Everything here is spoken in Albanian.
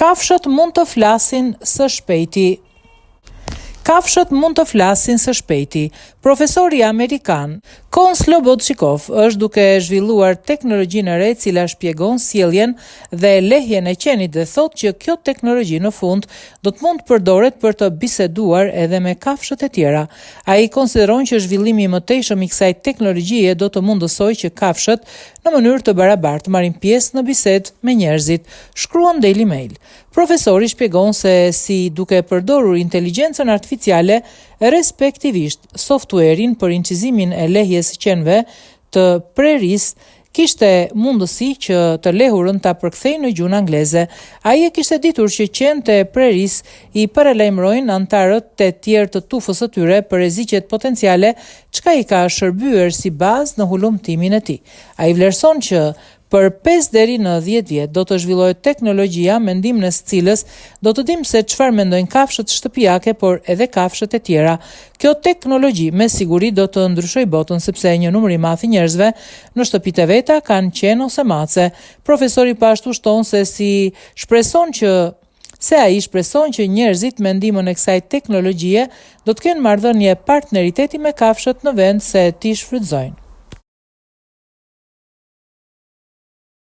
Kafshët mund të flasin së shpejti. Kafshët mund të flasin së shpejti. Profesori amerikan Kon Slobodchikov është duke zhvilluar teknologjinë e re, e cila shpjegon sjelljen dhe lehjen e qenit dhe thotë që kjo teknologji në fund do të mund të përdoret për të biseduar edhe me kafshët e tjera. Ai konsideron që zhvillimi i mëtejshëm i kësaj teknologjie do të mundësojë që kafshët në mënyrë të barabartë marrin pjesë në bisedë me njerëzit, shkruan Daily Mail. Profesori shpjegon se si duke përdorur inteligjencën artificiale, respektivisht softuerin për incizimin e lehjes së qenve të preris, kishte mundësi që të lehurën ta përkthejë në gjuhën angleze. Ai e kishte ditur që qenë e preris i paralajmërojnë antarët të tjerë të tufës së tyre për rreziqet potenciale, çka i ka shërbyer si bazë në hulumtimin e tij. Ai vlerëson që për 5 deri në 10 vjet do të zhvillohet teknologjia me ndihmën e së cilës do të dimë se çfarë mendojnë kafshët shtëpiake, por edhe kafshët e tjera. Kjo teknologji me siguri do të ndryshojë botën, sepse një numër i madh i njerëzve në shtëpitë e veta kanë qen ose mace. Profesori po ashtu shton se ai shpreson që njerëzit me ndihmën e kësaj teknologjie do të kenë marrëdhënie partneriteti me kafshët në vend se ti shfrytëzojnë.